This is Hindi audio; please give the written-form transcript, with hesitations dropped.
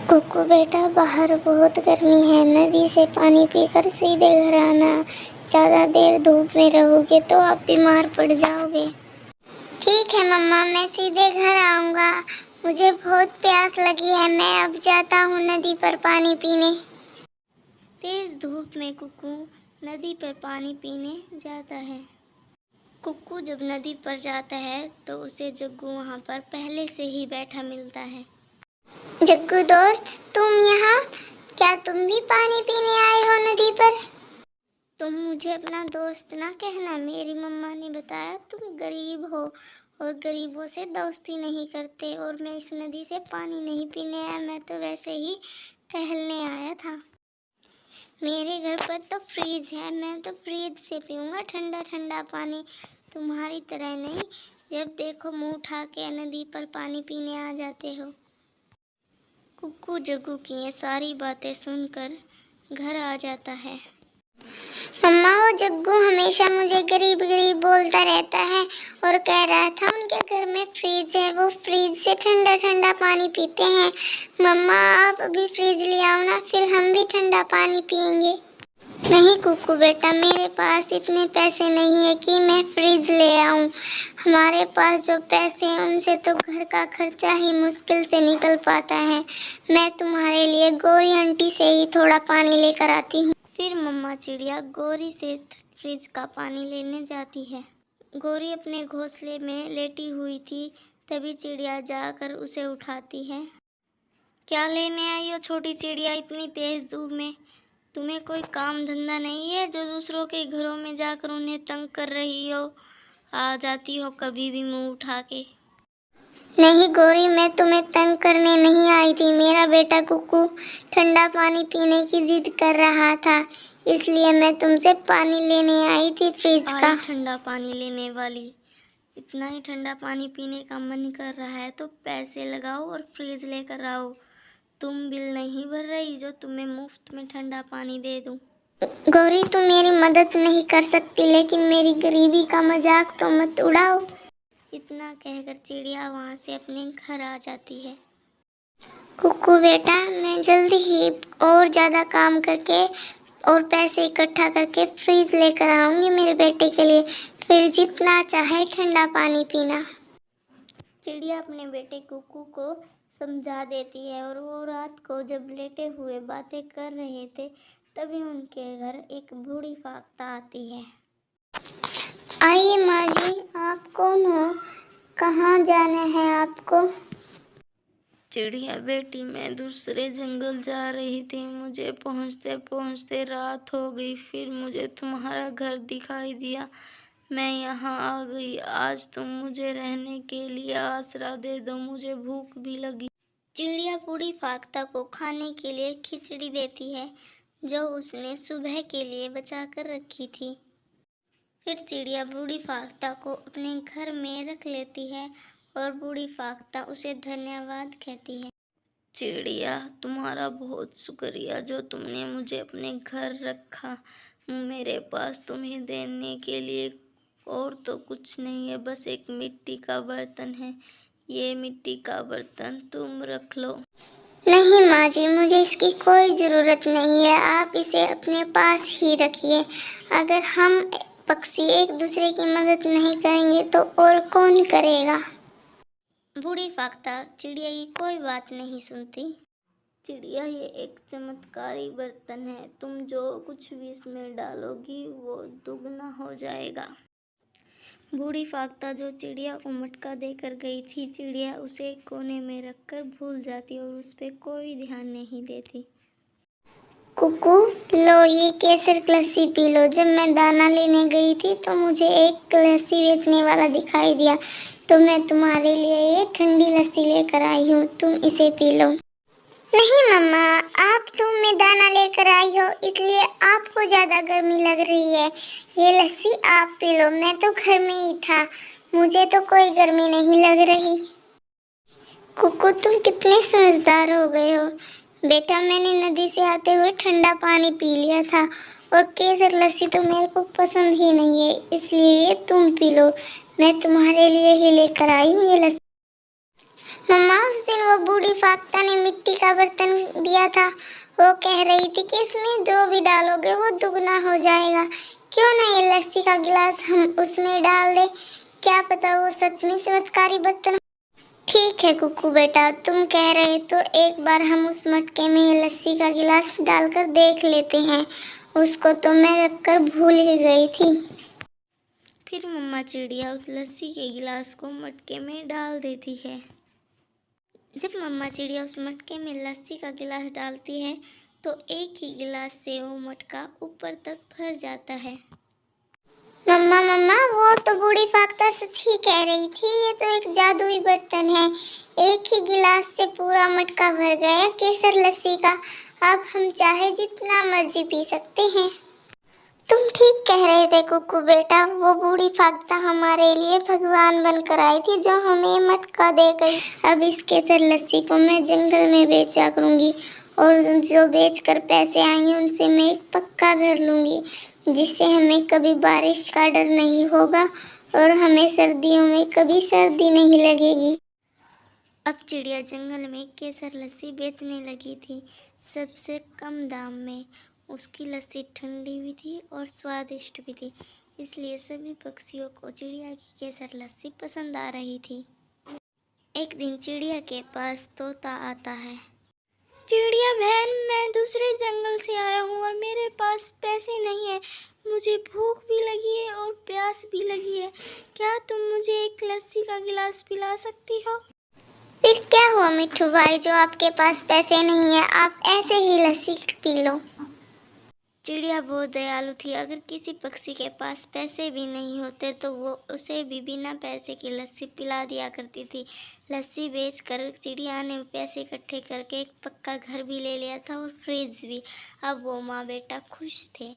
कुकू बेटा, बाहर बहुत गर्मी है। नदी से पानी पीकर सीधे घर आना। ज़्यादा देर धूप में रहोगे तो आप बीमार पड़ जाओगे। ठीक है मम्मा, मैं सीधे घर आऊँगा। मुझे बहुत प्यास लगी है, मैं अब जाता हूँ नदी पर पानी पीने। तेज धूप में कुकू नदी पर पानी पीने जाता है। कुकू जब नदी पर जाता है तो उसे जग्गू वहाँ पर पहले से ही बैठा मिलता है। जग्गू दोस्त, तुम यहाँ? क्या तुम भी पानी पीने आए हो नदी पर? तुम मुझे अपना दोस्त ना कहना, मेरी मम्मा ने बताया तुम गरीब हो और गरीबों से दोस्ती नहीं करते। और मैं इस नदी से पानी नहीं पीने आया, मैं तो वैसे ही टहलने आया था। मेरे घर पर तो फ्रिज है, मैं तो फ्रिज से पीऊँगा ठंडा ठंडा पानी, तुम्हारी तरह नहीं जब देखो मुँह उठा के नदी पर पानी पीने आ जाते हो। कुकू जग्गू की ये सारी बातें सुनकर घर आ जाता है। मम्मा, वो जग्गू हमेशा मुझे गरीब गरीब बोलता रहता है और कह रहा था उनके घर में फ्रिज है, वो फ्रिज से ठंडा ठंडा पानी पीते हैं। मम्मा, आप अभी फ्रिज ले आओ ना, फिर हम भी ठंडा पानी पियेंगे। नहीं कुकू बेटा, मेरे पास इतने पैसे नहीं है कि मैं फ्रिज ले आऊं। हमारे पास जो पैसे हैं उनसे तो घर का खर्चा ही मुश्किल से निकल पाता है। मैं तुम्हारे लिए गौरी आंटी से ही थोड़ा पानी लेकर आती हूँ। फिर मम्मा चिड़िया गौरी से फ्रिज का पानी लेने जाती है। गौरी अपने घोंसले में लेटी हुई थी, तभी चिड़िया जाकर उसे उठाती है। क्या लेने आई हो छोटी चिड़िया इतनी तेज धूप में? तुम्हें कोई काम धंधा नहीं है जो दूसरों के घरों में जाकर उन्हें तंग कर रही हो? आ जाती हो कभी भी मुंह उठा के। नहीं गौरी, मैं तुम्हें तंग करने नहीं आई थी। मेरा बेटा कुकू ठंडा पानी पीने की जिद कर रहा था, इसलिए मैं तुमसे पानी लेने आई थी फ्रिज का। ठंडा पानी लेने वाली, इतना ही ठंडा पानी पीने का मन कर रहा है तो पैसे लगाओ और फ्रिज लेकर आओ। तुम बिल नहीं भर रही जो तुम्हें मुफ्त में ठंडा पानी दे दूं। गौरी, तुम मेरी मदद नहीं कर सकती, लेकिन मेरी गरीबी का मजाक तो मत उड़ाओ। इतना कहकर चिड़िया वहाँ से अपने घर आ जाती है। कुकू बेटा, मैं जल्दी ही और ज़्यादा काम करके और पैसे इकट्ठा करके फ्रिज लेकर आऊँगी मेरे बेटे के लिए, फिर जितना चाहे ठंडा पानी पीना। चिड़िया अपने बेटे कुकू को समझा देती है और वो रात को जब लेटे हुए बातें कर रहे थे तभी उनके घर एक बूढ़ी फाख्ता आती है। आइए माँ जी, आप कौन हो? कहाँ जाना है आपको? चिड़िया बेटी, मैं दूसरे जंगल जा रही थी, मुझे पहुँचते पहुँचते रात हो गई, फिर मुझे तुम्हारा घर दिखाई दिया, मैं यहाँ आ गई। आज तुम मुझे रहने के लिए आसरा दे दो, मुझे भूख भी लगी। चिड़िया बूढ़ी फाख्ता को खाने के लिए खिचड़ी देती है जो उसने सुबह के लिए बचा कर रखी थी। फिर चिड़िया बूढ़ी फाख्ता को अपने घर में रख लेती है और बूढ़ी फाख्ता उसे धन्यवाद कहती है। चिड़िया, तुम्हारा बहुत शुक्रिया जो तुमने मुझे अपने घर रखा। मेरे पास तुम्हें देने के लिए और तो कुछ नहीं है, बस एक मिट्टी का बर्तन है। ये मिट्टी का बर्तन तुम रख लो। नहीं माँ जी, मुझे इसकी कोई ज़रूरत नहीं है, आप इसे अपने पास ही रखिए। अगर हम पक्षी एक दूसरे की मदद नहीं करेंगे तो और कौन करेगा? बूढ़ी फाख्ता चिड़िया की कोई बात नहीं सुनती। चिड़िया, ये एक चमत्कारी बर्तन है, तुम जो कुछ भी इसमें डालोगी वो दुगना हो जाएगा। बूढ़ी फाख्ता जो चिड़िया को मटका देकर गई थी, चिड़िया उसे एक कोने में रखकर भूल जाती और उस पर कोई ध्यान नहीं देती। कुकू, लो ये केसर लस्सी पी लो। जब मैं दाना लेने गई थी तो मुझे एक लस्सी बेचने वाला दिखाई दिया, तो मैं तुम्हारे लिए ये ठंडी लस्सी लेकर आई हूँ, तुम इसे पी लो। नहीं मम्मा, आप तुम में दाना लेकर आई हो इसलिए आपको ज़्यादा गर्मी लग रही है। ये लस्सी आप पी लो, मैं तो घर में ही था, मुझे तो कोई गर्मी नहीं लग रही। कुकू, तुम कितने समझदार हो गए हो बेटा। मैंने नदी से आते हुए ठंडा पानी पी लिया था और केसर लस्सी तो मेरे को पसंद ही नहीं है, इसलिए तुम पी लो, मैं तुम्हारे लिए ही लेकर आई हूँ ये लस्सी। मम्मा, उस दिन वो बूढ़ी फाख्ता ने मिट्टी का बर्तन दिया था। वो कह रही थी कि इसमें जो भी डालोगे वो दुगना हो जाएगा, क्यों ना ये लस्सी का गिलास हम उसमें डाल दे, क्या पता वो सच में चमत्कारी बर्तन। ठीक है कुकू बेटा, तुम कह रहे तो एक बार हम उस मटके में ये लस्सी का गिलास डालकर देख लेते हैं। उसको तो मैं रखकर भूल ही गई थी। फिर मम्मा चिड़िया उस लस्सी के गिलास को मटके में डाल देती है। जब मम्मा चिड़िया उस मटके में लस्सी का गिलास डालती है तो एक ही गिलास से वो मटका ऊपर तक भर जाता है। मम्मा मम्मा, वो तो बूढ़ी फाख्ता सच ही कह रही थी, ये तो एक जादुई बर्तन है। एक ही गिलास से पूरा मटका भर गया केसर लस्सी का। अब हम चाहे जितना मर्जी पी सकते हैं। तुम ठीक कह रहे थे कुकू बेटा, वो बूढ़ी फाख्ता हमारे लिए भगवान बनकर आई थी जो हमें मटका दे गई। अब इस केसर लस्सी को मैं जंगल में बेचा करूंगी और जो बेचकर पैसे आएंगे उनसे मैं एक पक्का घर लूंगी, जिससे हमें कभी बारिश का डर नहीं होगा और हमें सर्दियों में कभी सर्दी नहीं लगेगी। अब चिड़िया जंगल में केसर लस्सी बेचने लगी थी, सबसे कम दाम में। उसकी लस्सी ठंडी भी थी और स्वादिष्ट भी थी, इसलिए सभी पक्षियों को चिड़िया की केसर लस्सी पसंद आ रही थी। एक दिन चिड़िया के पास तोता आता है। चिड़िया बहन, मैं दूसरे जंगल से आया हूँ और मेरे पास पैसे नहीं है। मुझे भूख भी लगी है और प्यास भी लगी है। क्या तुम मुझे एक लस्सी का गिलास पिला सकती हो? फिर क्या हुआ मिट्ठू भाई, जो आपके पास पैसे नहीं है, आप ऐसे ही लस्सी पी लो। चिड़िया बहुत दयालु थी। अगर किसी पक्षी के पास पैसे भी नहीं होते तो वो उसे भी बिना पैसे की लस्सी पिला दिया करती थी। लस्सी बेचकर चिड़िया ने पैसे इकट्ठे करके एक पक्का घर भी ले लिया था और फ्रिज भी। अब वो माँ बेटा खुश थे।